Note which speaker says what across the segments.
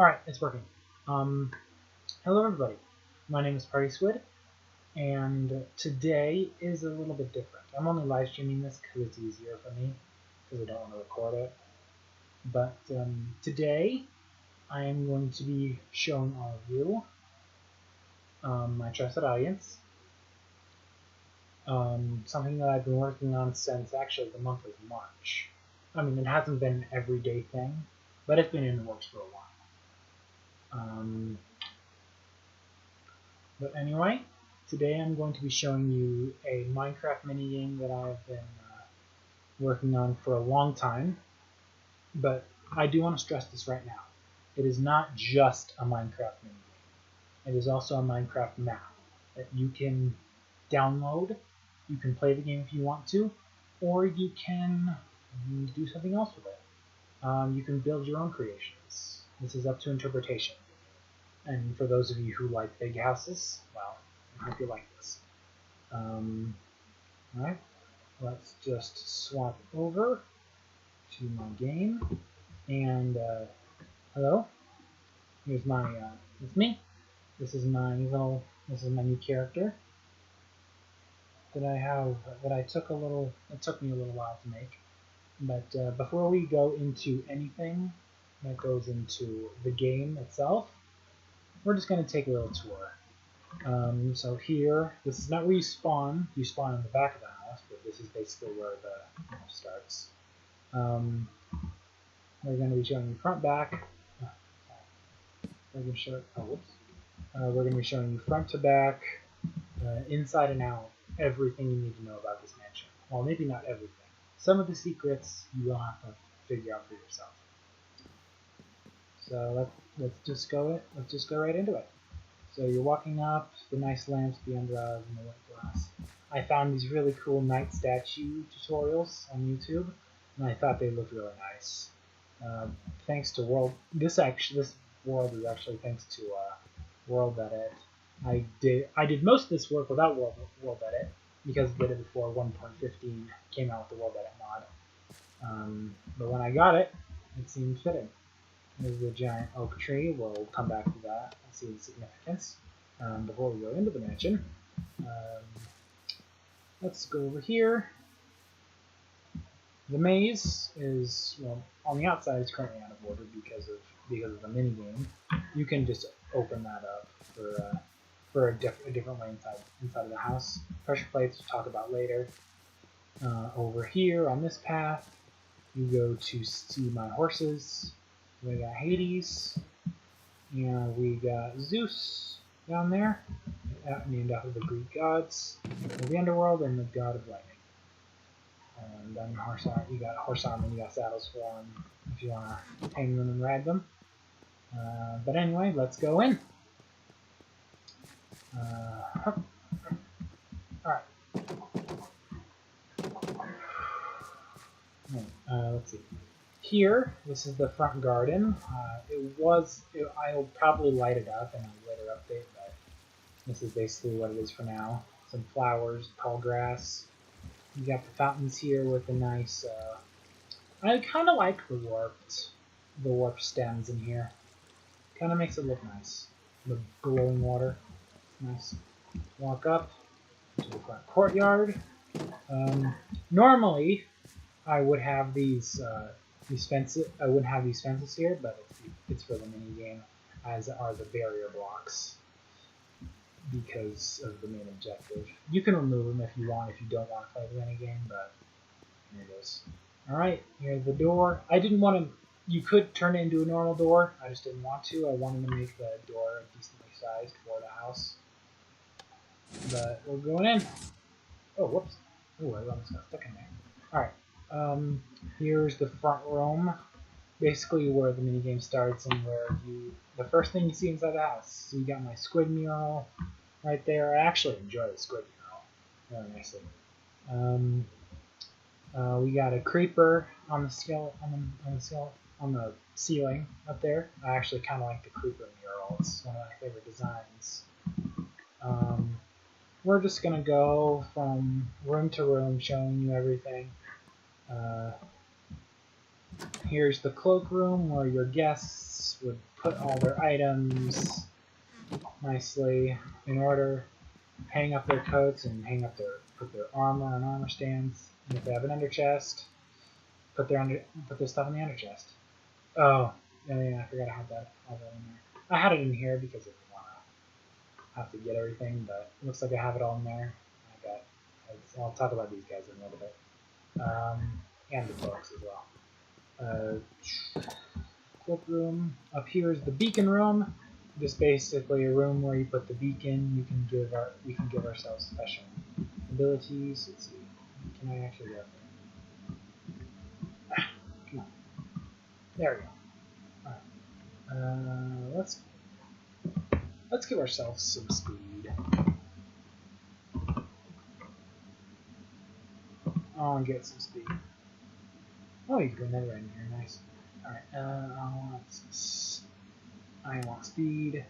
Speaker 1: Alright, it's working. Hello everybody. My name is Partysquid, and today is a little bit different. I'm only live streaming this because it's easier for me, because I don't want to record it. But today, I am going to be showing all of you, my trusted audience, something that I've been working on since actually the month of March. I mean, it hasn't been an everyday thing, but it's been in the works for a while. But anyway, today I'm going to be showing you a Minecraft minigame that I've been working on for a long time. But I do want to stress this right now. It is not just a Minecraft minigame. It is also a Minecraft map that you can download. You can play the game if you want to, or you can do something else with it. You can build your own creations. This is up to interpretation. And for those of you who like big houses, well, I hope you like this. Alright, let's just swap over to my game. And, hello. Here's my, it's me. This is my new character that I have, that it took me a little while to make. But before we go into anything that goes into the game itself, we're just going to take a little tour. So here, this is not where you spawn. You spawn in the back of the house, but this is basically where the house starts. We're going to be showing you front, back. We're going to be showing you front to back, inside and out, everything you need to know about this mansion. Well, maybe not everything. Some of the secrets you will have to figure out for yourself. So let's just go right into it. So you're walking up, the nice lamps, the umbrellas, and the white glass. I found these really cool night statue tutorials on YouTube, and I thought they looked really nice. Thanks to this world is actually thanks to World Edit. I did most of this work without World Edit because I did it before 1.15 came out with the World Edit mod. But when I got it, it seemed fitting. There's a giant oak tree. We'll come back to that and see the significance. Before we go into the mansion, let's go over here. The maze is, well, on the outside is currently out of order because of the mini game. You can just open that up for a different way inside of the house. Pressure plates we'll talk about later. Over here on this path, you go to see my horses. We got Hades, and we got Zeus down there, named after the Greek gods of the underworld and the god of lightning. And then you got horse armor, you got saddles for them if you want to tame them and ride them. But anyway, let's go in. Alright. Let's see. Here, this is the front garden. I'll probably light it up in a later update, but this is basically what it is for now. Some flowers, tall grass. You got the fountains here with a nice, I kind of like the warped stems in here. Kind of makes it look nice. The glowing water. Nice. Walk up to the front courtyard. Normally, I would have these fences. I wouldn't have these fences here, but it's for the mini game, as are the barrier blocks because of the main objective. You can remove them if you want, if you don't want to play the mini game, but here it is. All right, here's the door. I didn't want to. You could turn it into a normal door. I just didn't want to. I wanted to make the door decently sized for the house. But we're going in. Oh, whoops. Oh, I almost got stuck in there. All right. Here's the front room, basically where the minigame starts and where the first thing you see inside the house. So you got my squid mural right there. I actually enjoy the squid mural very nicely. We got a creeper on the ceiling up there. I actually kind of like the creeper mural. It's one of my favorite designs. We're just gonna go from room to room, showing you everything. Here's the cloakroom where your guests would put all their items nicely in order, hang up their coats and put their armor on armor stands. And if they have an under chest, put their stuff in the under chest. Oh, yeah, I forgot I had all that in there. I had it in here because I didn't want to have to get everything, but it looks like I have it all in there. I'll talk about these guys in a little bit. And the books as well. Cloakroom. Up here is the beacon room. Just basically a room where you put the beacon. We can give ourselves special abilities. Let's see. Can I actually go up there? Come on. There we go. Alright. Let's give ourselves some speed. Oh, and get some speed. Oh, you can put another in here. Nice. Alright, I want speed.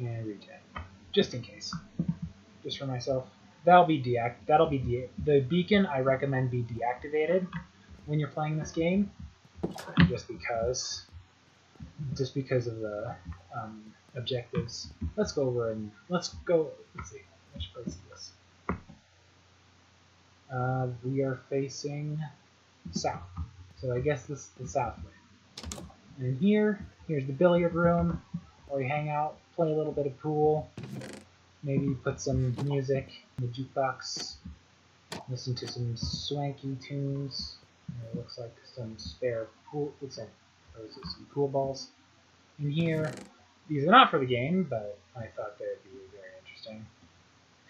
Speaker 1: And regen. Just in case. Just for myself. The beacon I recommend be deactivated when you're playing this game. Just because of the objectives. Let's go over and let's see, which place is this? We are facing south, so I guess this is the south way. And here's the billiard room where we hang out, play a little bit of pool, maybe put some music in the jukebox, listen to some swanky tunes. It looks like some spare pool. Some pool balls. In here, these are not for the game, but I thought they would be very interesting.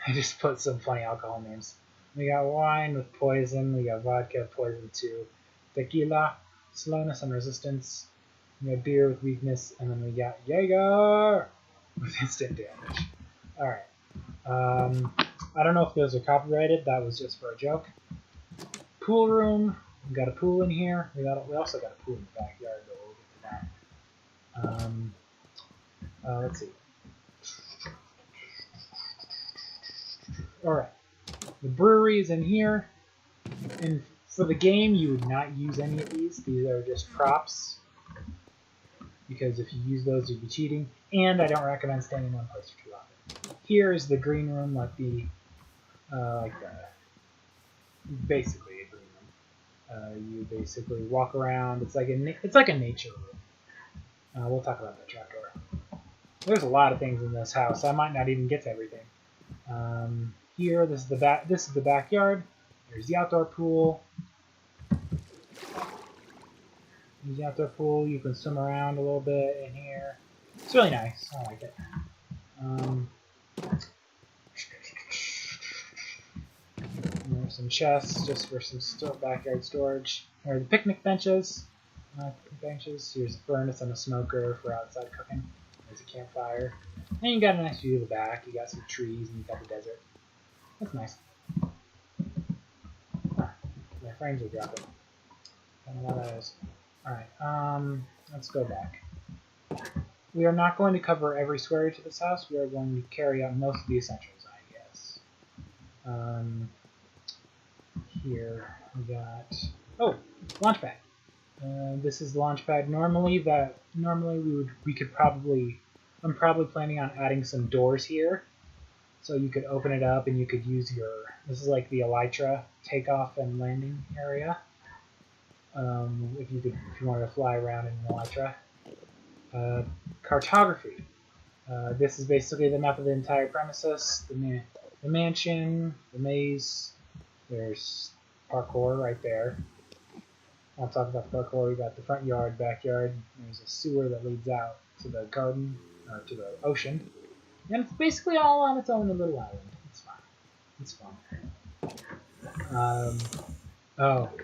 Speaker 1: I just put some funny alcohol names. We got wine with poison, we got vodka, poison 2, tequila, slowness and resistance, we got beer with weakness, and then we got Jaeger with instant damage. Alright. I don't know if those are copyrighted, that was just for a joke. Pool room, we got a pool in here, we also got a pool in the backyard, but we'll get to that. Let's see. Alright. The brewery is in here. And for the game, you would not use any of these. These are just props. Because if you use those, you'd be cheating. And I don't recommend staying in one place for too long. Here is the green room, basically a green room. You basically walk around. It's like a nature room. We'll talk about that trapdoor. There's a lot of things in this house. I might not even get to everything. Here, this is the backyard. There's the outdoor pool. There's the outdoor pool. You can swim around a little bit in here. It's really nice. I like it. There's some chests just for some backyard storage. There are the picnic benches. Here's a furnace and a smoker for outside cooking. There's a campfire. And you got a nice view of the back. You got some trees and you got the desert. That's nice. My frames are dropping. I don't know what that is. Alright, let's go back. We are not going to cover every square inch of this house. We are going to carry out most of the essentials, I guess. Here we got launchpad. This is the launchpad. I'm probably planning on adding some doors here, so you could open it up and you could use this is like the elytra takeoff and landing area. If you wanted to fly around in an elytra. Cartography. This is basically the map of the entire premises, the mansion, the maze. There's parkour right there. I'll talk about the parkour. We got the front yard, backyard. There's a sewer that leads out to the garden, or to the ocean. And it's basically all on its own little island. It's fine. It's fun.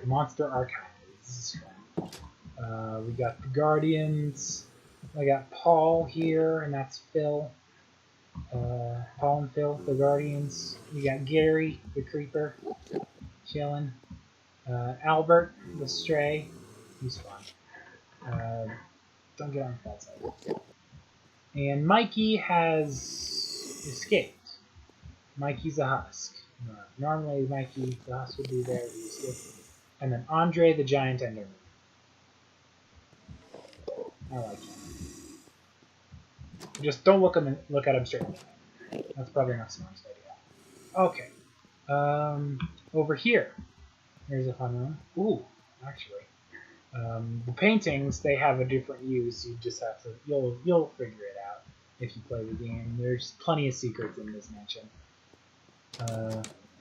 Speaker 1: Monster Archive. This is fun. We got the Guardians. I got Paul here, and that's Phil. Paul and Phil, the Guardians. We got Gary, the Creeper, chilling. Albert, the Stray. He's fun. Don't get on that side. And Mikey has escaped. Mikey's a husk. Normally Mikey, the husk would be there. He escaped. And then Andre the giant enderman. I like him. Just don't look at him straight in the eye. That's probably not the smartest idea. Okay. Over here. Here's a fun one. Ooh, actually. The paintings, they have a different use. You just have to, you'll figure it out if you play the game. There's plenty of secrets in this mansion.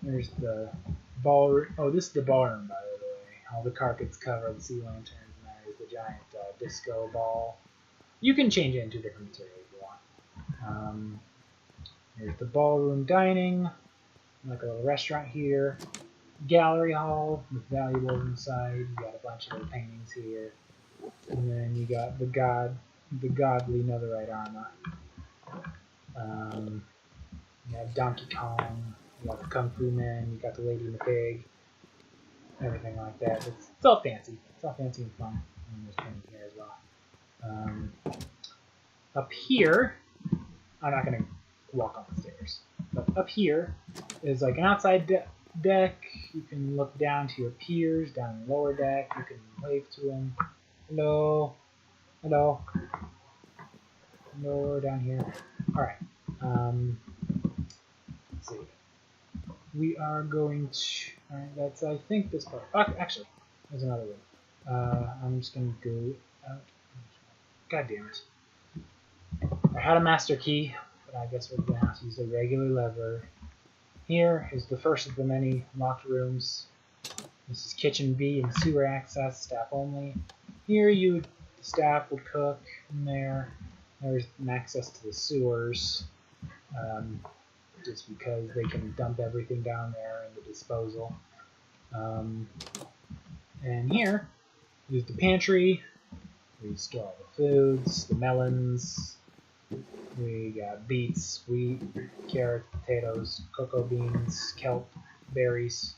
Speaker 1: There's the ballroom. Oh, this is the ballroom, by the way. All the carpets cover the sea lanterns, and there's the giant disco ball. You can change it into different material if you want. There's the ballroom dining, like a little restaurant here. Gallery hall with valuables inside. You got a bunch of little paintings here, and then you got the godly netherite armor. You have Donkey Kong. You got the Kung Fu Man. You got the Lady and the Pig. Everything like that. It's all fancy. It's all fancy and fun. And there's painting here as well. Up here, I'm not gonna walk on the stairs, but up here is like an outside deck. You can look down to your peers down in the lower deck. You can wave to them. Hello. Hello. Hello, down here. Alright. Let's see. We are going to... Alright, that's, I think, this part. Actually, there's another one. I'm just going to go out. God damn it. I had a master key, but I guess we're going to have to use a regular lever. Here is the first of the many locked rooms. This is kitchen B and sewer access, staff only. Here the staff would cook in there. There's an access to the sewers, just because they can dump everything down there in the disposal. And here is the pantry. We store all the foods, the melons. We got beets, wheat, carrots, potatoes, cocoa beans, kelp, berries.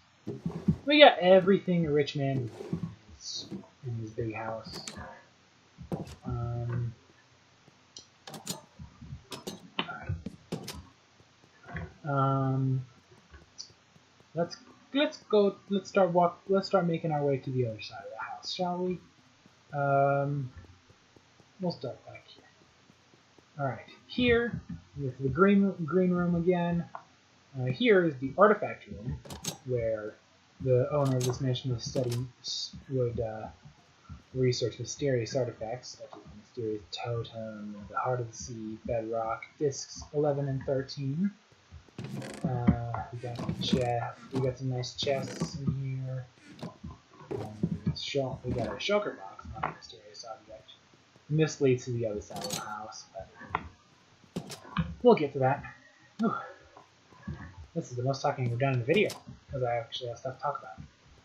Speaker 1: We got everything a rich man needs in his big house. Let's start making our way to the other side of the house, shall we? We'll start back here. Alright, here with the green room again. Here is the artifact room, where the owner of this mansion would research mysterious artifacts, such as the mysterious totem, the heart of the sea, bedrock, discs 11 and 13. We got some nice chests in here. We got a shulker box, not a mysterious object. And this leads to the other side of the house, but we'll get to that. Whew. This is the most talking we've done in the video, because I actually have stuff to talk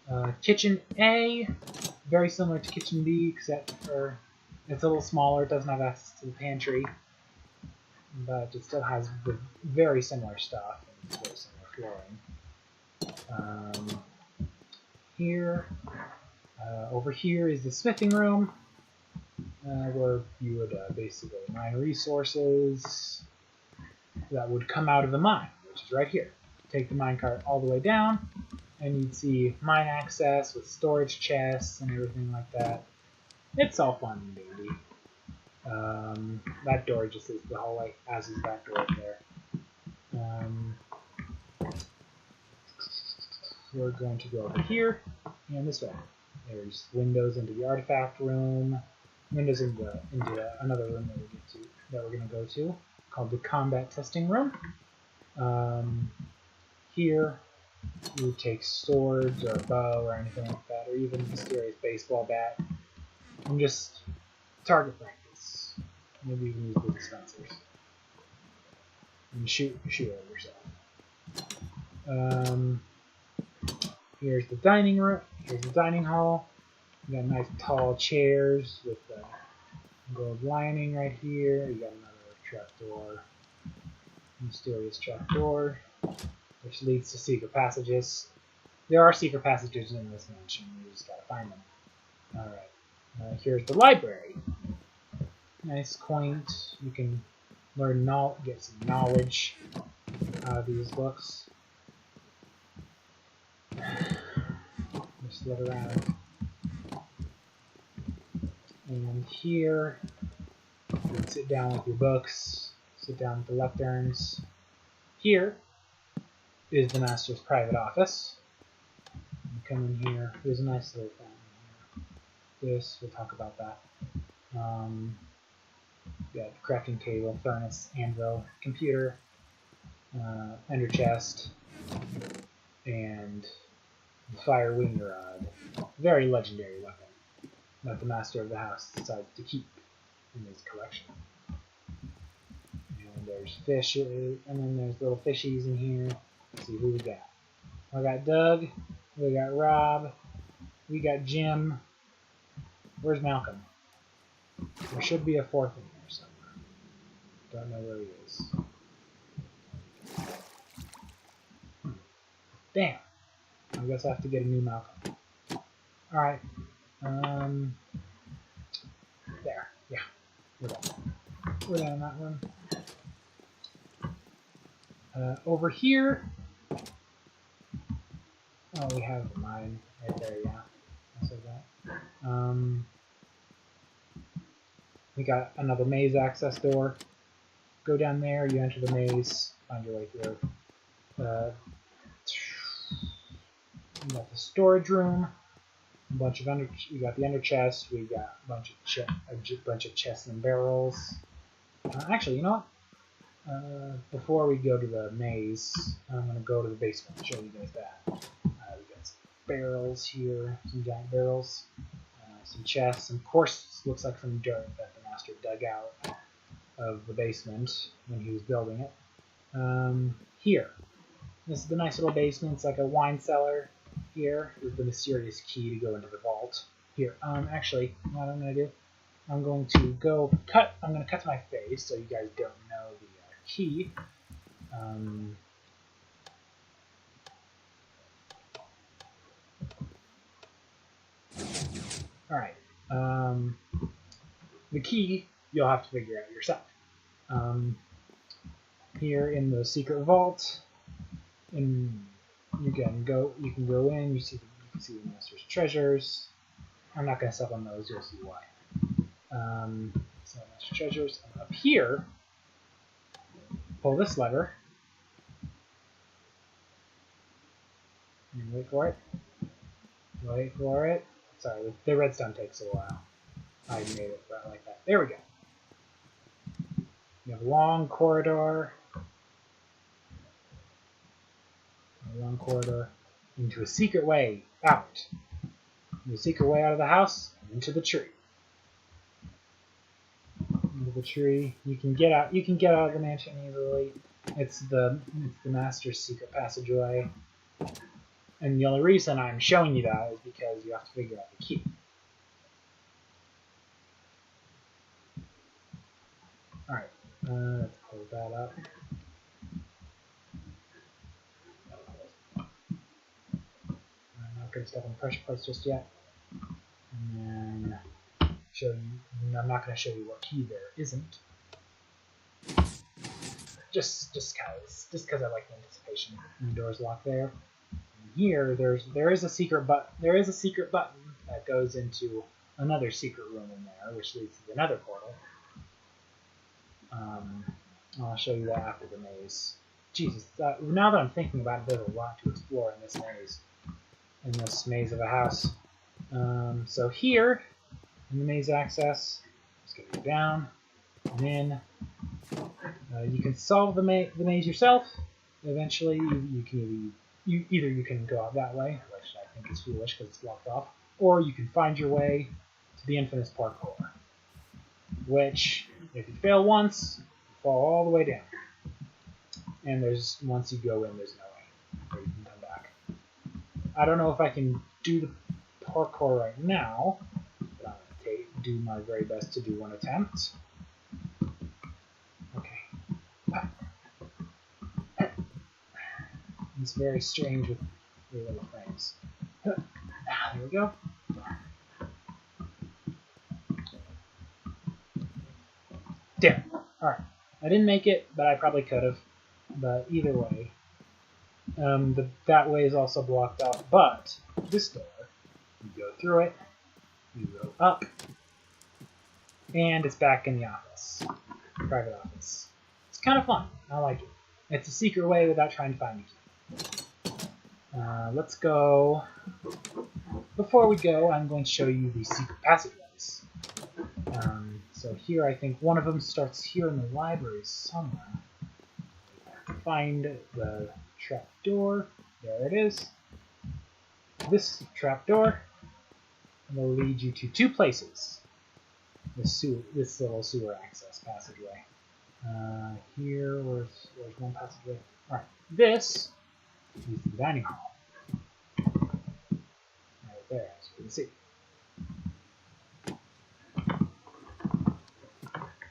Speaker 1: about. Kitchen A, very similar to Kitchen B, except for it's a little smaller. It doesn't have access to the pantry, but it still has very similar stuff and very similar flooring. Over here is the smithing room, where you would basically mine resources that would come out of the mine, which is right here. Take the minecart all the way down, and you'd see mine access with storage chests and everything like that. It's all fun and dandy. That door just leads to the hallway, as is that door over there. We're going to go over here and this way. There's windows into the artifact room, windows into another room that we're going to go to, called the combat testing room. Here, you take swords or a bow or anything like that, or even a mysterious baseball bat, and just target practice. Maybe even use the dispensers and shoot at yourself. Here's the dining room. Here's the dining hall. You got nice tall chairs with gold lining right here. You got another trapdoor, mysterious trapdoor, which leads to secret passages. There are secret passages in this mansion. You just gotta find them. All right. Here's the library. Nice, quaint. You can get some knowledge out of these books. Just look around. And here, you can sit down with your books, sit down with the lecterns. Here is the master's private office. You come in here. There's a nice little thing in here. We'll talk about that. Got crafting table, furnace, anvil, computer, ender chest, and the fire wing rod. Very legendary weapon that the master of the house decides to keep in his collection. And there's fish, and then there's little fishies in here. Let's see who we got. We got Doug, we got Rob, we got Jim. Where's Malcolm? There should be a fourth in here somewhere. Don't know where he is. Damn. I guess I have to get a new Malcolm. Alright. There. Yeah. We're done. We're done in that room. Over here. Oh, we have the mine right there, yeah. I said that. We got another maze access door. Go down there, you enter the maze, find your way through. We got the storage room. We got the under chest. We got a bunch of chests and barrels. Actually, you know what? Before we go to the maze, I'm gonna go to the basement and show you guys that. We got some barrels here, some giant barrels, some chests, and of course, looks like some dirt that the master dug out of the basement when he was building it. Here, this is the nice little basement. It's like a wine cellar. Here is the mysterious key to go into the vault. Here, actually, what I'm gonna do, I'm going to cut to my face so you guys don't know the key. Alright. The key you'll have to figure out yourself. Here in the secret vault, you can go in, you can see the master's treasures. I'm not gonna step on those, you'll see why. So master's treasures. And up here, pull this lever. And wait for it. Wait for it. Sorry, the redstone takes a while. I made it like that. There we go. You have a long corridor. Into a secret way out. The secret way out of the house and into the tree. Into the tree. You can get out. You can get out of the mansion easily. It's the master's secret passageway. And the only reason I'm showing you that is because you have to figure out the key. Alright, let's close that up. I'm not going to step on the pressure plates just yet. And then I'm not going to show you what key there isn't. Just because I like the anticipation. And the door's locked there. Here, there is a secret button that goes into another secret room in there, which leads to another portal. I'll show you that after the maze. Jesus, now that I'm thinking about it, there's a lot to explore in this maze of a house. So here, in the maze access, just gonna go down and in. You can solve the maze yourself. Eventually, you can go out that way, which I think is foolish because it's blocked off, or you can find your way to the infamous parkour, which, if you fail once, you fall all the way down. And once you go in, there's no way where you can come back. I don't know if I can do the parkour right now, but I'm going to do my very best to do one attempt. Okay. It's very strange with the little frames. There we go. There. Alright. I didn't make it, but I probably could have. But either way, that way is also blocked off. But this door, you go through it, you go up, and it's back in the office, private office. It's kind of fun. I like it. It's a secret way without trying to find a key. Let's go. Before we go, I'm going to show you the secret passageways. So here, I think one of them starts here in the library somewhere. Find the trap door. There it is. This trap door will lead you to two places. This little sewer access passageway. Here, where's one passageway? All right, this is the dining hall. Right there, as you can see.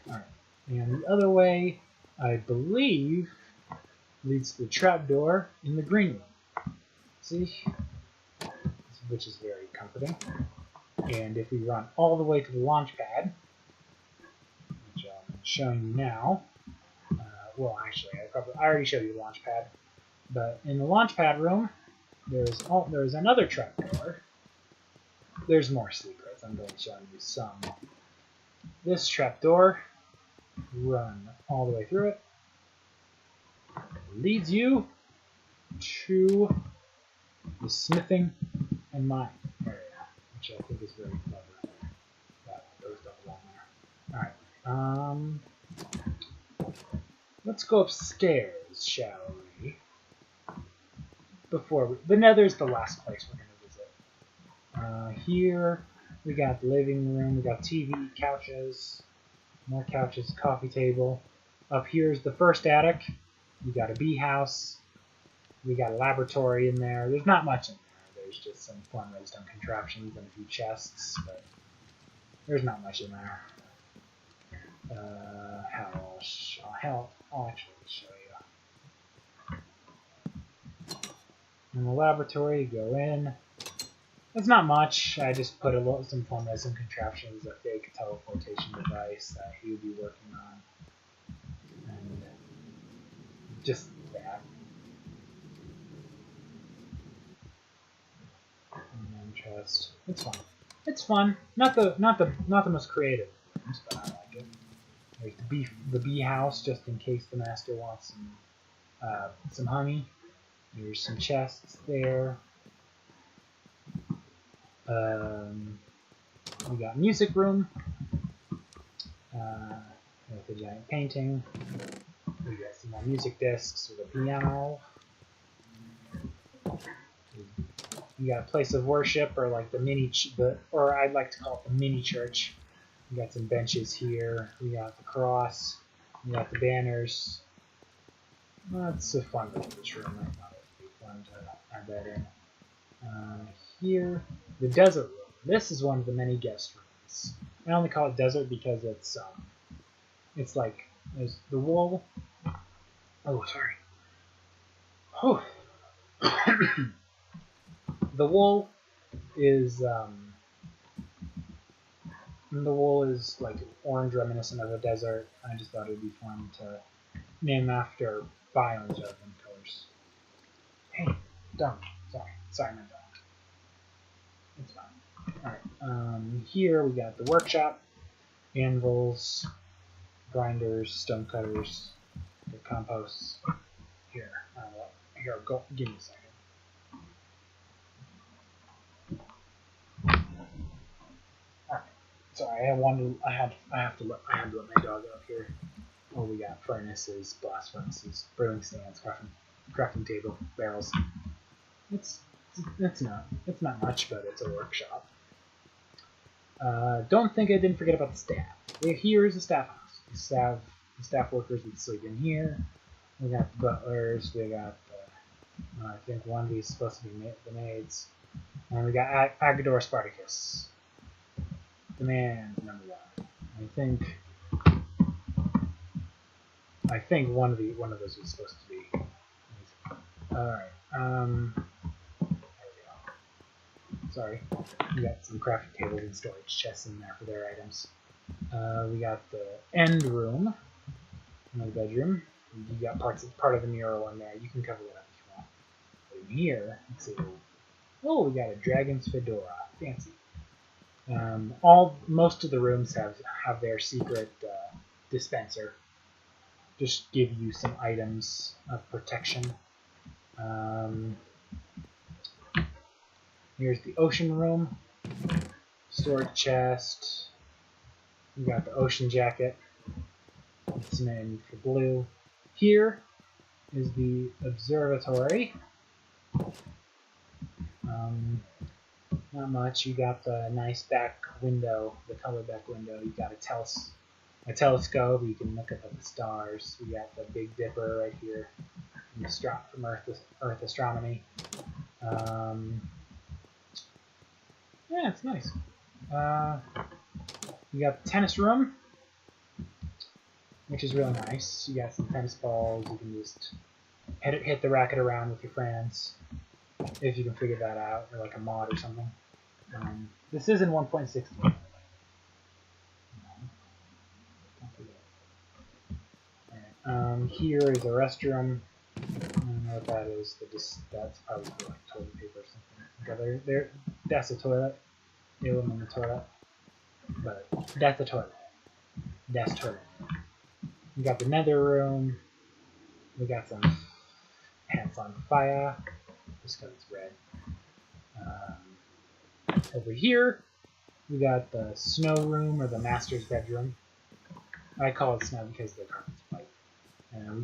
Speaker 1: All right, and the other way, I believe, leads to the trap door in the green room. See? Which is very comforting. And if we run all the way to the launch pad, which I'm showing you now, well, actually, I already showed you the launch pad, but in the launch pad room, there's another trap door. There's more secrets. I'm going to show you some. This trap door, run all the way through it, leads you to the smithing and mine area, which I think is very clever. That goes double on there. Alright, let's go upstairs, shall we? The nether's the last place we're going to visit. Here, we got the living room, we got TV, couches, more couches, coffee table. Up here is the first attic. We got a bee house. We got a laboratory in there. There's not much in there. There's just some fun redstone contraptions and a few chests, but there's not much in there. I'll actually show you. In the laboratory, you go in. It's not much. I just put some fun redstone contraptions, a fake teleportation device that he would be working on, and just that. Chest. It's fun. It's fun. Not the most creative rooms, but I like it. There's the bee house, just in case the master wants some honey. There's some chests there. We got music room with a giant painting. We got some more music discs with a piano. You got a place of worship, or like or I'd like to call it the mini church. We got some benches here. We got the cross. We got the banners. That's a fun little room. I thought it would be fun to add that in. Here, the desert room. This is one of the many guest rooms. I only call it desert because it's like there's the wool. Oh, sorry. Oh. The wool is like orange, reminiscent of a desert. I just thought it'd be fun to name after biomes of them colors. Hey, don't. Sorry, my dog. It's fine. All right. Here we got the workshop, anvils, grinders, stone cutters, the composts. Here, go. Give me a second. Sorry, I had to let my dog out here. Oh, we got furnaces, blast furnaces, brewing stands, crafting table, barrels. It's not much, but it's a workshop. Don't think I didn't forget about the staff. Here is the staff house. The staff workers would sleep in here. We got the butlers. We got I think one of these is supposed to be the maids, and we got Agador Spartacus. The man number one. I think one of those was supposed to be. Alright. There we go. Sorry. We got some crafting tables and storage chests in there for their items. We got the end room, Another bedroom. You got part of the mural in there. You can cover that up if you want. But in here, let's see. Oh, we got a dragon's fedora. Fancy. Most of the rooms have their secret dispenser. Just give you some items of protection. Here's the ocean room. Storage chest. We got the ocean jacket. It's named for blue. Here is the observatory. Not much. You got the nice back window, the color back window. You got a telescope. You can look up at the stars. We got the Big Dipper right here from Earth Astronomy. Yeah, it's nice. You got the tennis room, which is really nice. You got some tennis balls. You can just hit the racket around with your friends, if you can figure that out, or like a mod or something. This is in 1.16. Here is a restroom. I don't know what that is. That's probably for like toilet paper or something. That's a toilet. Ew, I'm in the toilet. But that's a toilet. That's toilet. We got the nether room. We got some pants on fire. Just because it's red. Over here, we got the snow room, or the master's bedroom. I call it snow because the carpet's white. We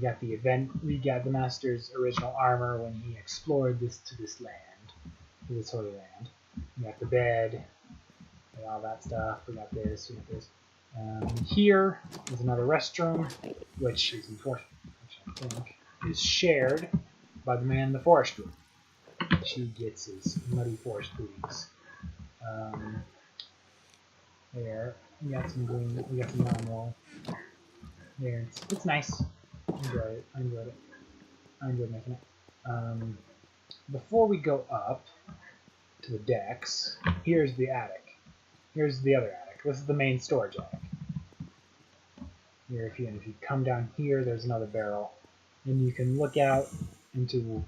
Speaker 1: got the master's original armor when he explored this holy land. We got the bed, and all that stuff. We got this. We got this. Here is another restroom, which is unfortunate, which I think is shared by the man in the forest room. She gets his muddy forest booties. There, we got some green. We got some normal. There, it's nice. I enjoyed it. I enjoyed making it. Before we go up to the decks, here's the attic. Here's the other attic. This is the main storage attic. Here, if you come down here, there's another barrel, and you can look out into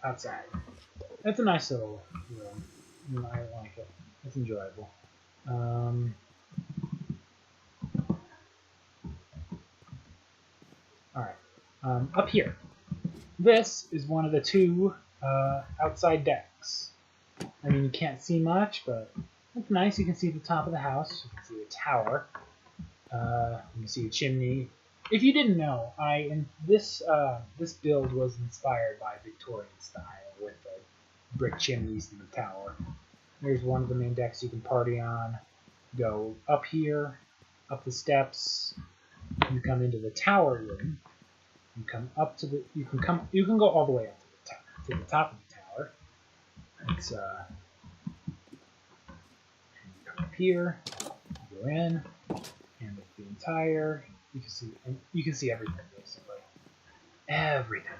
Speaker 1: outside. It's a nice little room. I like it. It's enjoyable. Alright. Up here. This is one of the two outside decks. I mean, you can't see much, but it's nice. You can see the top of the house. You can see the tower. You can see a chimney. If you didn't know, this build was inspired by Victorian style with the brick chimneys in the tower. Here's one of the main decks you can party on. Go up here, up the steps. You come into the tower room. You come up to the. You can go all the way up to the top of the tower. It's you come up here. You go in, and the entire. You can see everything basically. Everything.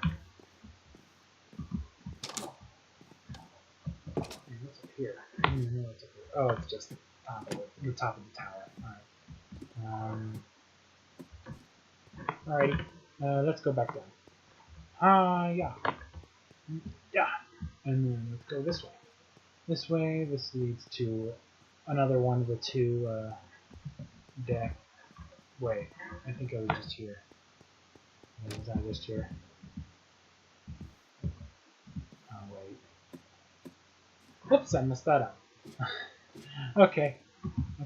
Speaker 1: What's up here? I don't even know what's up here. Oh, it's just the top of the tower. Alright. Alrighty. Let's go back down. Yeah. And then let's go this way. This way, this leads to another one of the two deck. Wait, I think I was just here. Was I just here? Oh, wait. Whoops, I messed that up. Okay.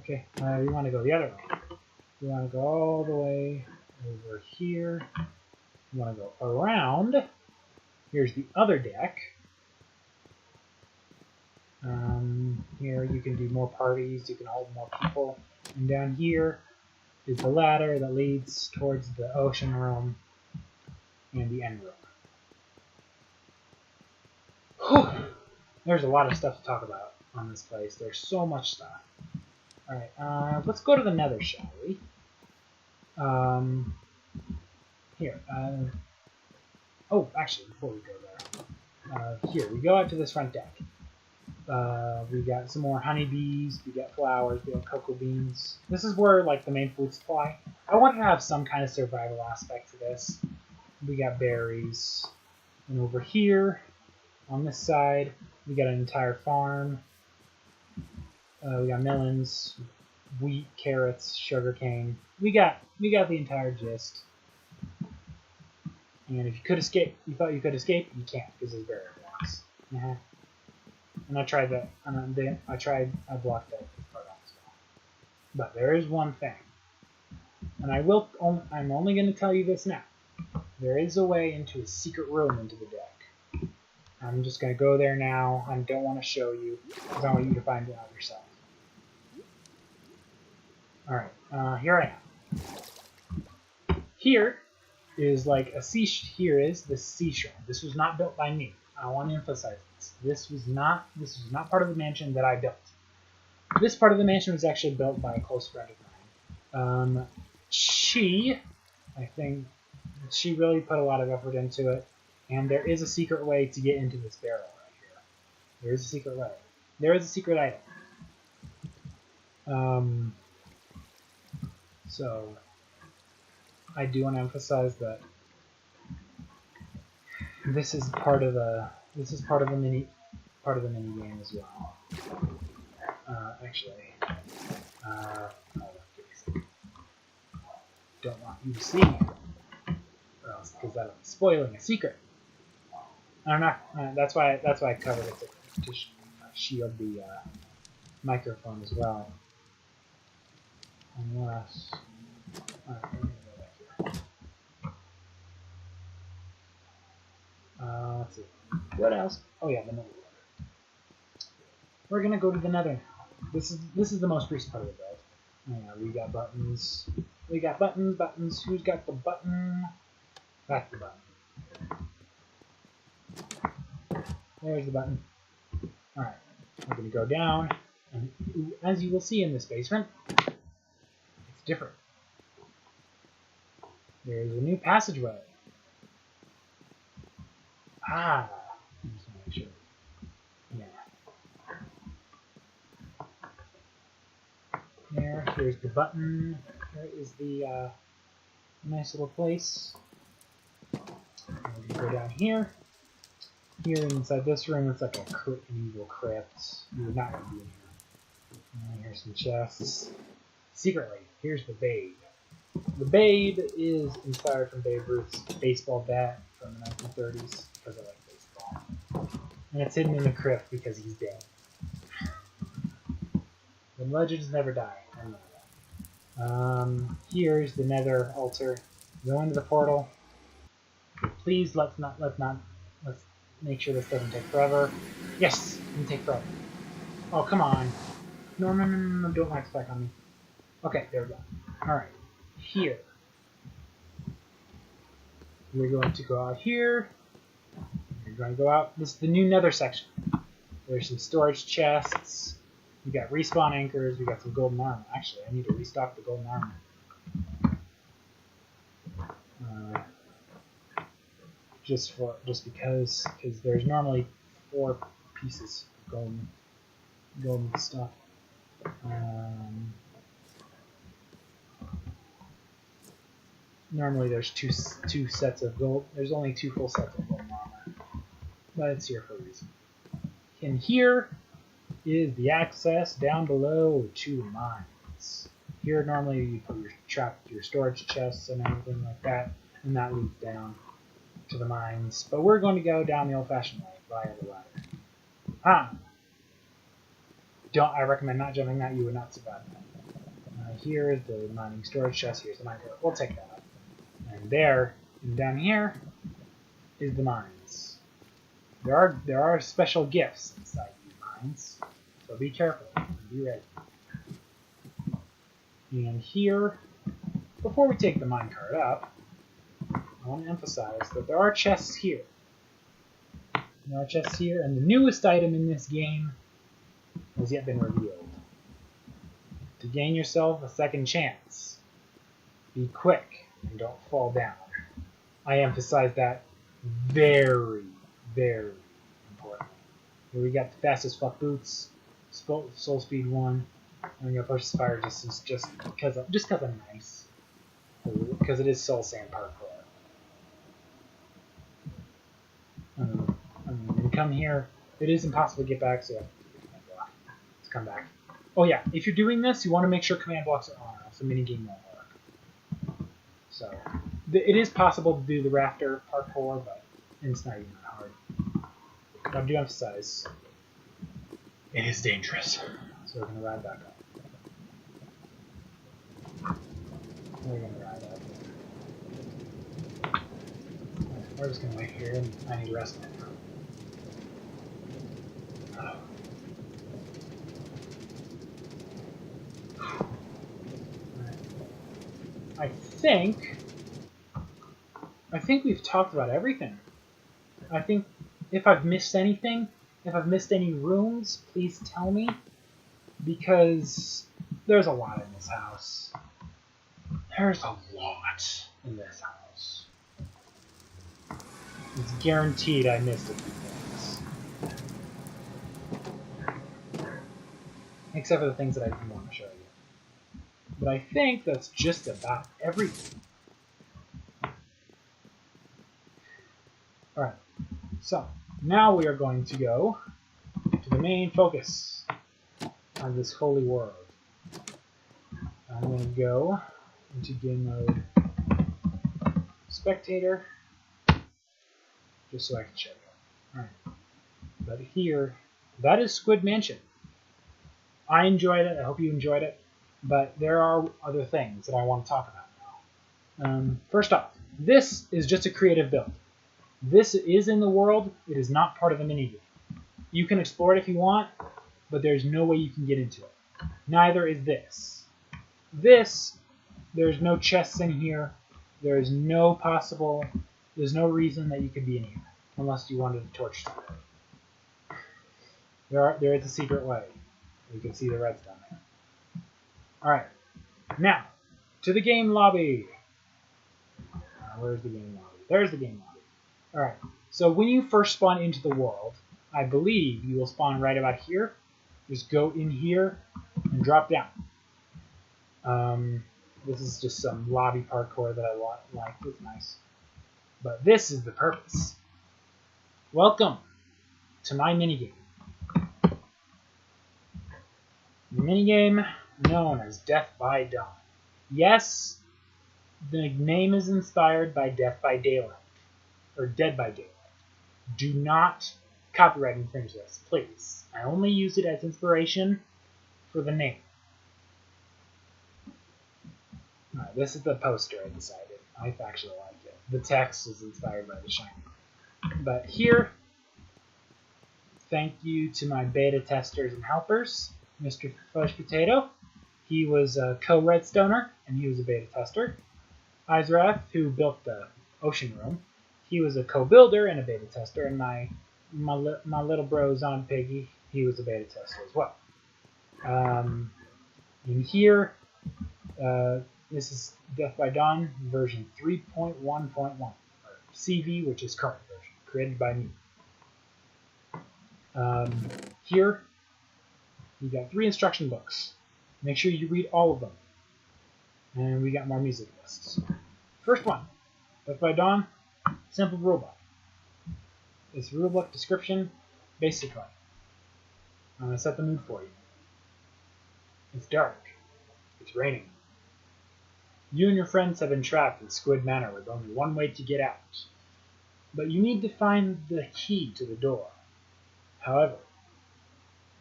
Speaker 1: We want to go the other way. We want to go all the way over here. We want to go around. Here's the other deck. Here you can do more parties. You can hold more people. And down here is the ladder that leads towards the ocean room and the end room. Whew. There's a lot of stuff to talk about on this place. There's so much stuff. Alright, let's go to the nether, shall we? Here. Oh, actually, before we go there. Here, we go out to this front deck. We got some more honeybees. We got flowers. We got cocoa beans. This is where like the main food supply. I want to have some kind of survival aspect to this. We got berries, and over here on this side we got an entire farm. We got melons, wheat, carrots, sugarcane. We got the entire gist. And if you could escape, you thought you could escape, you can't because there's barrier blocks. And I tried that. I blocked that part out as well. But there is one thing, and I'm only going to tell you this now. There is a way into a secret room into the deck. I'm just going to go there now. I don't want to show you because I want you to find it out yourself. Alright, here I am. Here is like a here is the sea shrine. This was not built by me. I want to emphasize this. This was not part of the mansion that I built. This part of the mansion was actually built by a close friend of mine. I think she really put a lot of effort into it, and there is a secret way to get into this barrel right here. There is a secret way. There is a secret item. So I do want to emphasize that this is part of the mini game as well. Actually, don't want you to see, or else because that'll be spoiling a secret. I'm not. That's why I covered it to shield the microphone as well. Unless, let me go back here. Let's see. What else? Oh yeah, the nether. We're gonna go to the nether now. This is the most recent part of the build. Yeah, we got buttons. We got buttons. Who's got the button? That's the button. There's the button. All right, we're gonna go down, and as you will see in this basement, it's different. There's a new passageway. I just want to make sure. Yeah. Here's the button. There is the nice little place. We're gonna go down here. Here inside this room, it's like an evil crypt. You're not gonna be in here. And here's some chests. Secretly, here's the Babe. The Babe is inspired from Babe Ruth's baseball bat from the 1930s because I like baseball. And it's hidden in the crypt because he's dead. The legends never die. I know that. Here's the Nether altar. Go into the portal. Please let's make sure this doesn't take forever. Yes, it didn't take forever. Oh come on. No, don't max back on me. Okay, there we go. Alright. Here. We're going to go out here. We're going to go out. This is the new nether section. There's some storage chests. We got respawn anchors. We got some golden armor. Actually, I need to restock the golden armor. Just because there's normally 4 pieces of golden stuff. Normally there's two sets of gold. There's only 2 full sets of golden armor, but it's here for a reason. And here is the access down below to the mines. Here normally you put your storage chests and everything like that, and that leads down to the mines. But we're going to go down the old-fashioned way via the ladder. I recommend not jumping that. You would not survive that. Here is the mining storage chest. Here's the mine cart. We'll take that up. And down here is the mines. There are special gifts inside these mines, so be careful and be ready. And here, before we take the minecart up, I want to emphasize that there are chests here. There are chests here, and the newest item in this game has yet been revealed. To gain yourself a second chance, be quick and don't fall down. I emphasize that very, very importantly. Here we got the fastest fuck boots, soul speed 1, and we got push fire distance just because I'm nice, because it is soul sand parkour. When you come here, it is impossible to get back, so you have to do the command block to come back. Oh yeah, if you're doing this, you want to make sure command blocks are on, or else the minigame won't work. So, it is possible to do the rafter parkour, but it's not even that hard. But I do emphasize, it is dangerous. So we're going to ride back up. We're going to ride up. We're just going to wait here, and I need to rest now. I think we've talked about everything. I think if I've missed anything, if I've missed any rooms, please tell me, because there's a lot in this house. There's a lot in this house. It's guaranteed I missed a few things. Except for the things that I didn't want to show you. But I think that's just about everything. Alright, so now we are going to go to the main focus of this holy world. I'm going to go into game mode spectator, just so I can show you. Alright, but here, that is Squid Mansion. I enjoyed it, I hope you enjoyed it, but there are other things that I want to talk about now. First off, this is just a creative build. This is in the world, it is not part of the minigame. You can explore it if you want, but there's no way you can get into it. Neither is this. This, there's no chests in here, there's no reason that you could be in here, unless you wanted a torch to go. There is a secret way. You can see the redstone there. Alright, now, to the game lobby. Where's the game lobby? There's the game lobby. Alright, so when you first spawn into the world, I believe you will spawn right about here. Just go in here and drop down. This is just some lobby parkour that I like. It's nice. But this is the purpose. Welcome to my minigame. The minigame known as Death by Dawn. Yes, the name is inspired by Death by Daylight, or Dead by Daylight. Do not copyright infringe this, please. I only used it as inspiration for the name. Alright, this is the poster I decided. I actually like it. The text is inspired by The Shining. But here, thank you to my beta testers and helpers. Mr. Fudge Potato, he was a co-redstoner, and he was a beta tester. IzeWrath, who built the ocean room, he was a co-builder and a beta tester, and my little bro Zon Piggy, he was a beta tester as well. In here, this is Death by Dawn version 3.1.1, or CV, which is current version, created by me. Here, we got 3 instruction books. Make sure you read all of them. And we got more music lists. First one, Death by Dawn, simple rulebook. This rulebook description, basically. I'm going to set the mood for you. It's dark. It's raining. You and your friends have been trapped in Squid Manor with only one way to get out. But you need to find the key to the door. However,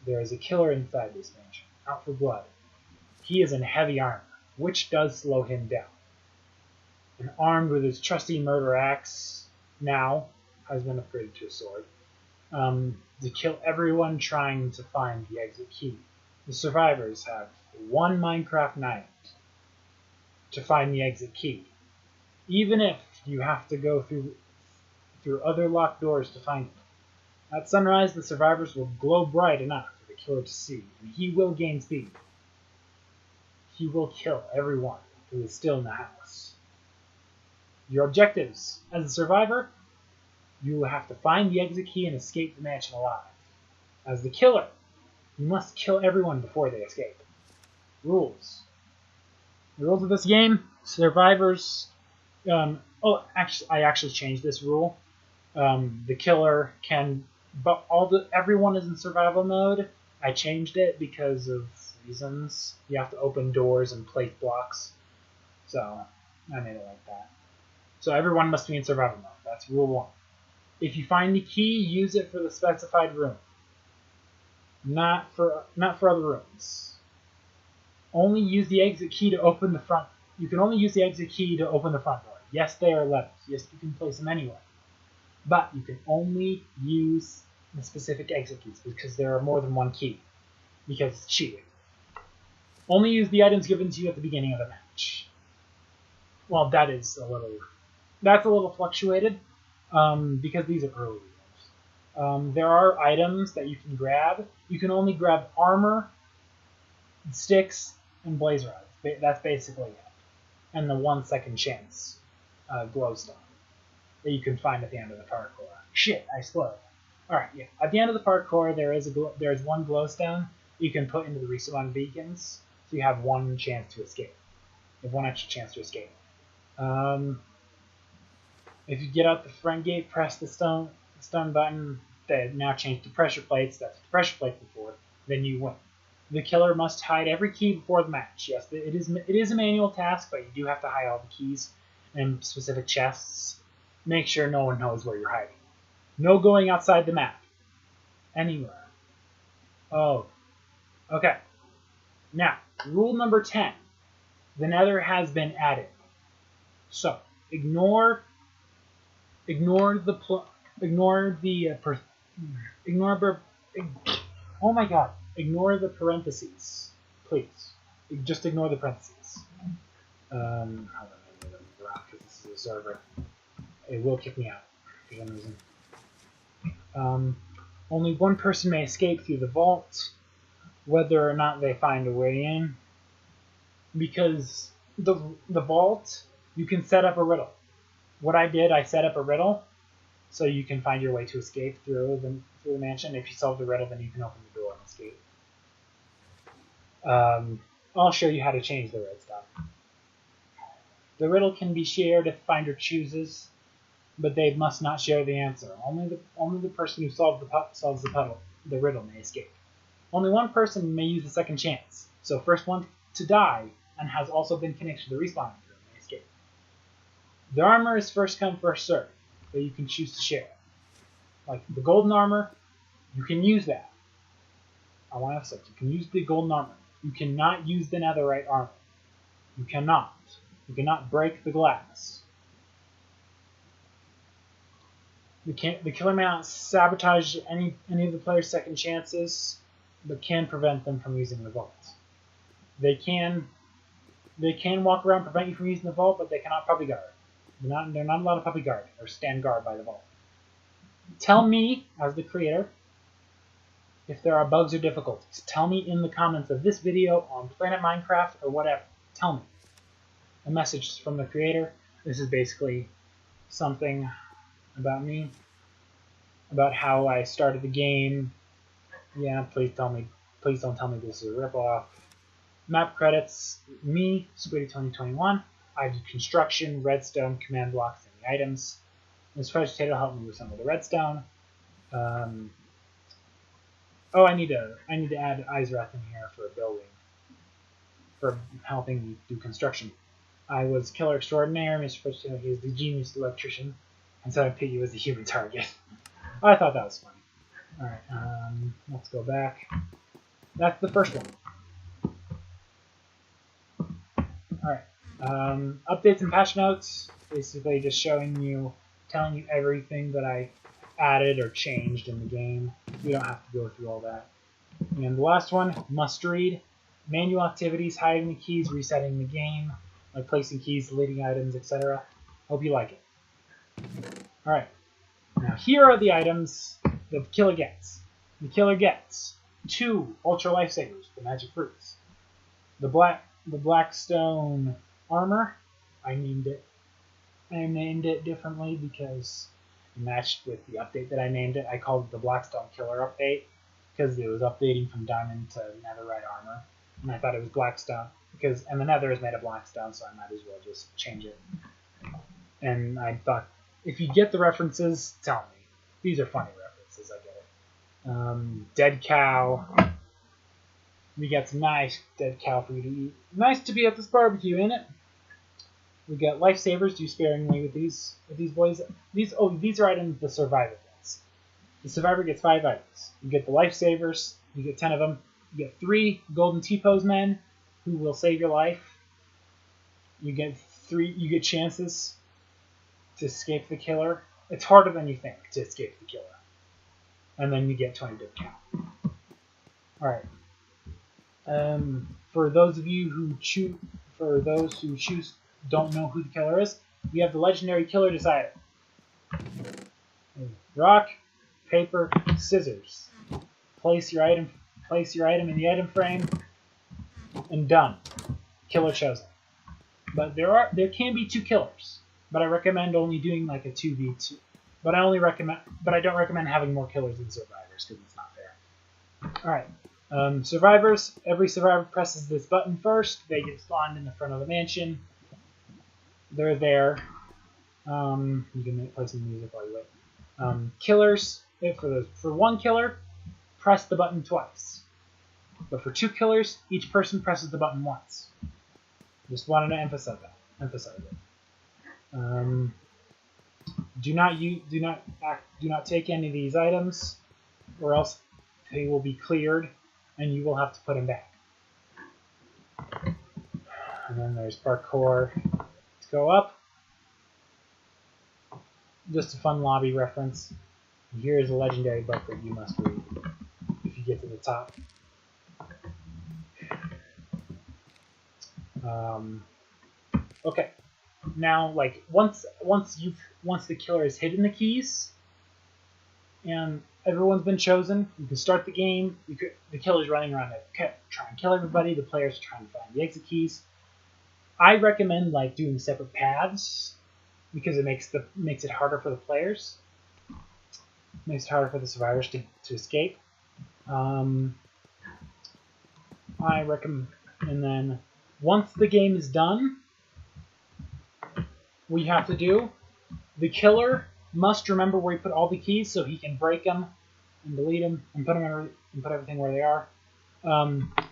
Speaker 1: there is a killer inside this mansion, out for blood. He is in heavy armor, which does slow him down. And armed with his trusty murder axe, now has been upgraded to a sword, to kill everyone trying to find the exit key. The survivors have one Minecraft night to find the exit key. Even if you have to go through other locked doors to find it. At sunrise, the survivors will glow bright enough for the killer to see, and he will gain speed. He will kill everyone who is still in the house. Your objectives. As a survivor, you will have to find the exit key and escape the mansion alive. As the killer, you must kill everyone before they escape. Rules. The rules of this game: survivors. I actually changed this rule. The killer can, but everyone is in survival mode. I changed it because of reasons. You have to open doors and place blocks, so I made it like that. So everyone must be in survival mode. That's rule 1. If you find the key, use it for the specified room. Not for other rooms. Only use the exit key to open the front. You can only use the exit key to open the front door. Yes, they are levels. Yes, you can place them anywhere. But you can only use the specific exit keys because there are more than one key. Because it's cheating. Only use the items given to you at the beginning of the match. Well, that's a little fluctuated because these are early games. There are items that you can grab. You can only grab armor, sticks, and blaze rods. That's basically it. And the 1 second chance glowstone that you can find at the end of the parkour. Shit, I exploded. Alright, yeah. At the end of the parkour, there's one glowstone you can put into the respawn beacons, so you have 1 chance to escape. You have 1 extra chance to escape. If you get out the front gate, press the stone button. They now change to pressure plates. That's the pressure plates before. Then you win. The killer must hide every key before the match. Yes, it is a manual task, but you do have to hide all the keys in specific chests. Make sure no one knows where you're hiding. No going outside the map. Anywhere. Oh. Okay. Now, rule number 10. The nether has been added. So, ignore the parentheses, please. Just ignore the parentheses. Hold on, because this is a server. It will kick me out for some reason. Only 1 person may escape through the vault, whether or not they find a way in. Because the vault, you can set up a riddle. What I did, I set up a riddle, so you can find your way to escape through the mansion. If you solve the riddle, then you can open the door and escape. I'll show you how to change the redstone. The riddle can be shared if the finder chooses, but they must not share the answer. Only the person who solves the riddle may escape. Only 1 person may use the second chance. So first one to die and has also been connected to the respawn room may escape. The armor is first come, first served, but you can choose to share it. Like the golden armor, you can use that. I want to emphasize, you can use the golden armor. You cannot use the netherite armor. You cannot. You cannot break the glass. The killer may not sabotage any of the player's second chances, but can prevent them from using the vault. They can walk around, prevent you from using the vault, but they cannot puppy guard. They're not allowed to puppy guard or stand guard by the vault. Tell me, as the creator, if there are bugs or difficulties. Tell me in the comments of this video on Planet Minecraft or whatever. Tell me. A message from the creator. This is basically something about me, about how I started the game. Yeah, please don't tell me this is a ripoff. Map credits, me, Squiddy 2021. I did construction, redstone, command blocks, and the items. This Fresh Potato helped me with some of the redstone. I need to add IzeWrath in here for building, for helping me do construction. I was killer extraordinaire, Mr. Fresh Potato. He is the genius electrician, and so I picked you as a human target. I thought that was funny. Alright, let's go back. That's the first one. Alright, updates and patch notes. Basically just telling you everything that I added or changed in the game. We don't have to go through all that. And the last one, must read. Manual activities, hiding the keys, resetting the game, like placing keys, deleting items, etc. Hope you like it. Alright, now here are the items the killer gets. The killer gets 2 ultra lifesavers, the magic fruits. The blackstone armor, I named it differently because it matched with the update that I named it. I called it the Blackstone Killer update because it was updating from diamond to netherite armor, and I thought it was blackstone and the nether is made of blackstone, so I might as well just change it. And I thought, if you get the references, tell me. These are funny references, I get it. Dead cow. We got some nice dead cow for you to eat. Nice to be at this barbecue, ain't it? We got lifesavers. Do sparingly with these boys. These are items the survivor gets. The survivor gets 5 items. You get the lifesavers. You get 10 of them. You get 3 golden T-pose men who will save your life. You get 3. You get chances to escape the killer. It's harder than you think to escape the killer. And then you get 20 dead cow. All right. For those who don't know who the killer is, we have the legendary killer decider. Rock, paper, scissors. Place your item in the item frame, and done. Killer chosen. But there can be 2 killers. But I recommend only doing like a 2v2. But I don't recommend having more killers than survivors because it's not fair. All right. Survivors. Every survivor presses this button first. They get spawned in the front of the mansion. They're there. You can play some music while you wait. Killers. For 1 killer, press the button twice. But for 2 killers, each person presses the button once. Just wanted to emphasize it. Do not take any of these items, or else they will be cleared, and you will have to put them back. And then there's parkour to go up. Just a fun lobby reference. Here is a legendary book that you must read if you get to the top. Okay. Now, like once the killer has hidden the keys, and everyone's been chosen, you can start the game. The killer's running around to try and kill everybody. The players are trying to find the exit keys. I recommend like doing separate paths because it makes it harder for the players. Makes it harder for the survivors to escape. I recommend, and then once the game is done, what you have to do, the killer must remember where he put all the keys so he can break them and delete them and put everything where they are.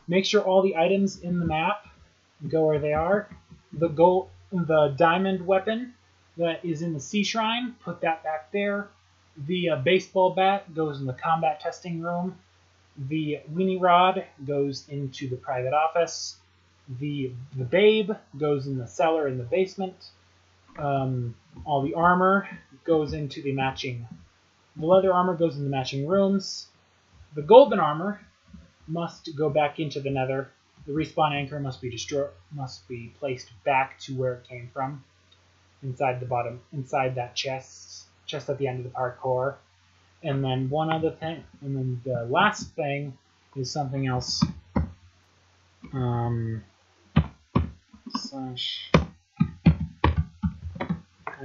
Speaker 1: Make sure all the items in the map go where they are. The diamond weapon that is in the sea shrine, put that back there. The baseball bat goes in the combat testing room. The weenie rod goes into the private office. The babe goes in the cellar in the basement. All the armor goes into the leather armor goes in the matching rooms. The golden armor must go back into the nether. The respawn anchor must be placed back to where it came from, inside that chest at the end of the parkour. And then one other thing, and then the last thing is something else. And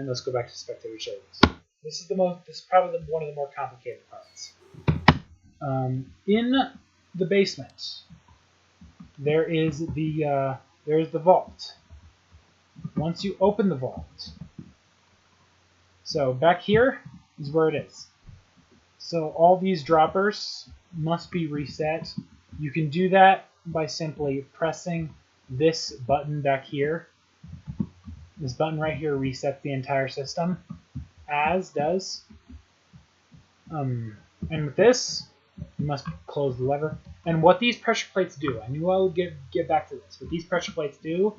Speaker 1: let's go back to spectator shades. This is probably one of the more complicated parts. In the basement, there is the vault. Once you open the vault, so back here is where it is. So all these droppers must be reset. You can do that by simply pressing this button back here. This button right here resets the entire system, as does. And with this, you must close the lever. And what these pressure plates do, I knew I would get back to this. What these pressure plates do,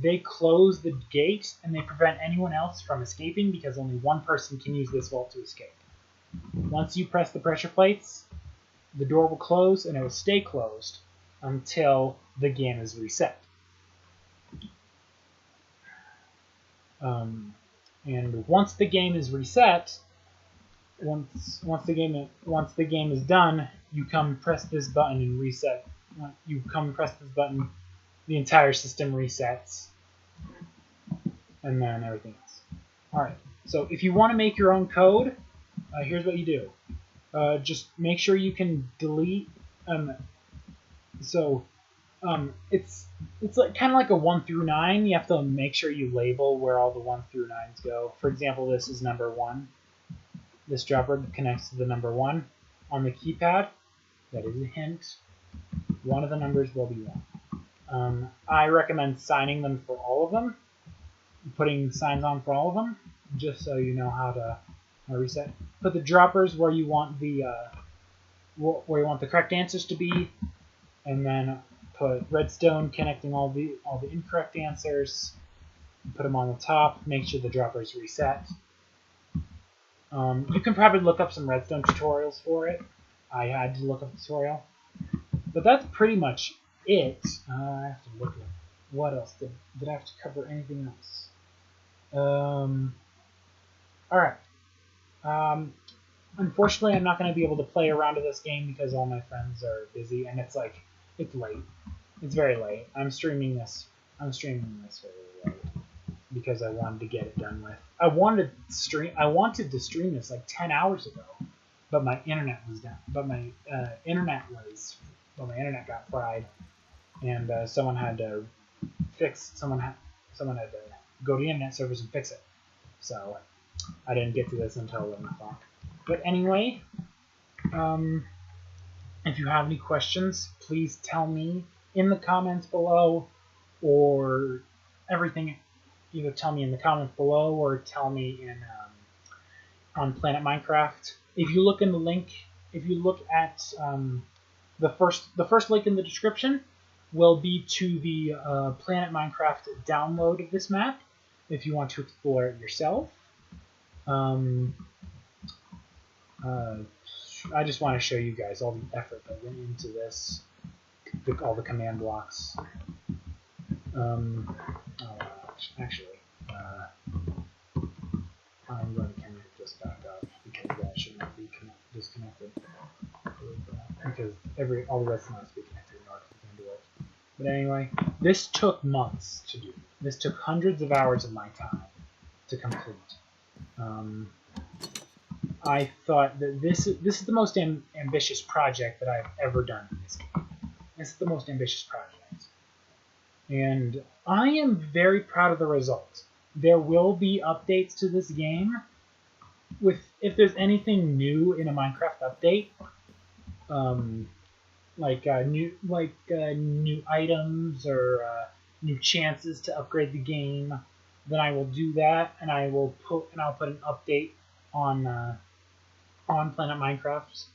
Speaker 1: they close the gate and they prevent anyone else from escaping because only one person can use this vault to escape. Once you press the pressure plates, the door will close and it will stay closed until the game is reset. And once the game is reset, once the game is done, you come press this button and reset. You come press this button, the entire system resets, and then everything else. All right. So if you want to make your own code, here's what you do. just make sure you can delete. It's like kind of like a 1 through 9. You have to make sure you label where all the 1 through 9s go. For example, this is number 1. This dropper connects to the number 1 on the keypad. That is a hint. One of the numbers will be 1. I recommend signing them for all of them, putting signs on for all of them, just so you know how to reset. Put the droppers where you want the correct answers to be, and then put redstone connecting all the incorrect answers. Put them on the top. Make sure the droppers reset. You can probably look up some redstone tutorials for it. I had to look up a tutorial, but that's pretty much it. I have to look at what else did I have to cover anything else? All right. Unfortunately, I'm not going to be able to play around to this game because all my friends are busy, and it's late. It's very late. I'm streaming this very late because I wanted to get it done with. I wanted to stream this like 10 hours ago, but my internet was down. But my internet got fried, and someone had to go to the internet servers and fix it. So I didn't get to this until 11 o'clock. But anyway, if you have any questions, please tell me in the comments below, or everything. Either tell me in the comments below or tell me in on Planet Minecraft. If you look in the link, if you look at the first link in the description, will be to the Planet Minecraft download of this map if you want to explore it yourself. I just want to show you guys all the effort that went into this, all the command blocks. Actually, I'm going to connect this back up because that should not be disconnected. Because all the rest must be connected in order for them to work. But anyway, this took months to do. This took hundreds of hours of my time to complete. I thought that this is the most ambitious project that I've ever done in this game. This is the most ambitious project. And I am very proud of the results. There will be updates to this game. If there's anything new in a Minecraft update, new items or new chances to upgrade the game, then I will do that, and I'll put an update on Planet Minecraft.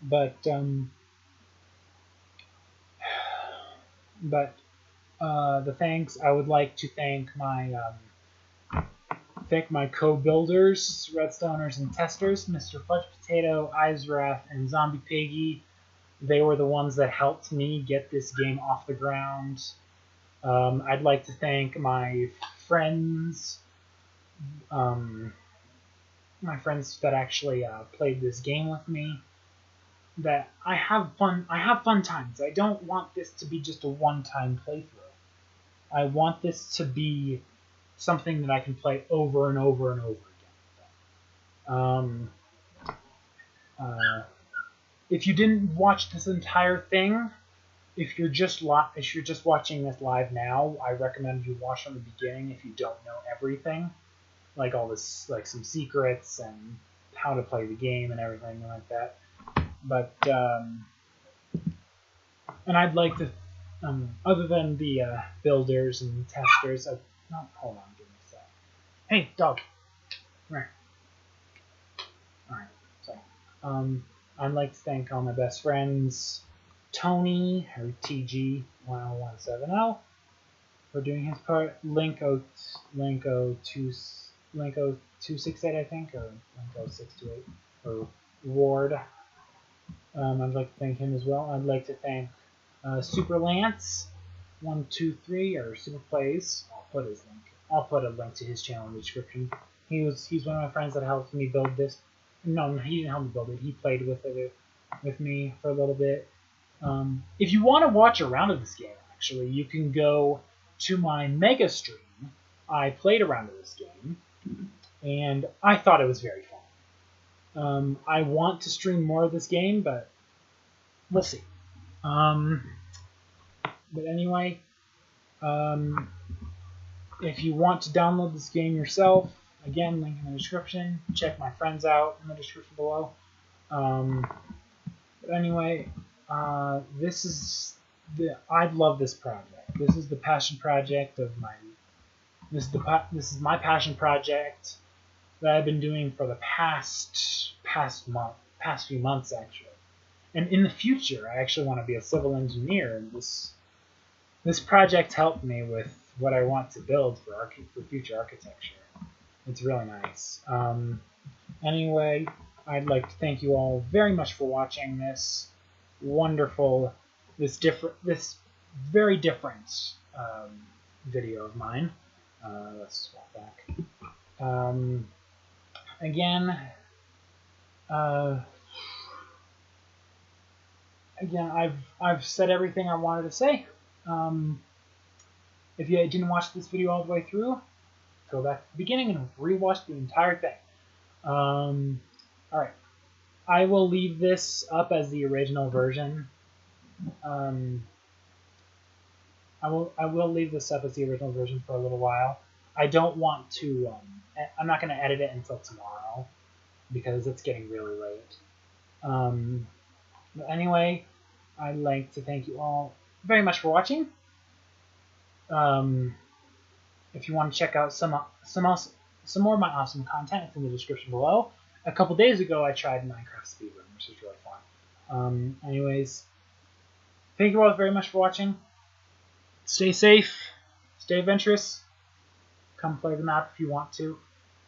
Speaker 1: But the thanks, I would like to thank my co-builders, Redstoners, and testers, Mr. Fudge Potato, IzeWrath, and Zombie Piggy. They were the ones that helped me get this game off the ground. I'd like to thank my friends, that actually played this game with me. That I have fun times. I don't want this to be just a one-time playthrough. I want this to be something that I can play over and over and over again. If you didn't watch this entire thing, if you're just watching this live now, I recommend you watch from the beginning if you don't know everything, like all this, like some secrets and how to play the game and everything like that. But and I'd like to, other than the builders and testers, hold on, give me a sec. Hey, dog, come here. All right, so I'd like to thank all my best friends, Tony, or TG10170, for doing his part. Linko268, I think, or Linko628, or Ward. I'd like to thank him as well. I'd like to thank Super Lance 123 or Super Plays. I'll put a link to his channel in the description. He's one of my friends that helped me build this. No, he didn't help me build it. He played with me for a little bit. If you want to watch around with this game, actually, you can go to my mega stream. I played around with this game, and I thought it was very I want to stream more of this game, but we'll see. But anyway, if you want to download this game yourself, again, link in the description. Check my friends out in the description below. But anyway, I love this project. This is the passion project of my. This is my passion project that I've been doing for the past few months actually. And in the future, I actually want to be a civil engineer, and this project helped me with what I want to build for future architecture. It's really nice. Anyway, I'd like to thank you all very much for watching this very different video of mine. Let's swap back. Again, I've said everything I wanted to say. If you didn't watch this video all the way through, go back to the beginning and rewatch the entire thing. Alright. I will leave this up as the original version. I will leave this up as the original version for a little while. I don't want to, I'm not going to edit it until tomorrow because it's getting really late. But anyway, I'd like to thank you all very much for watching. If you want to check out some more of my awesome content, it's in the description below. A couple days ago, I tried Minecraft speedrun, which was really fun. Anyways, thank you all very much for watching. Stay safe, stay adventurous. Come play the map if you want to,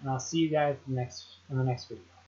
Speaker 1: and I'll see you guys in the next video.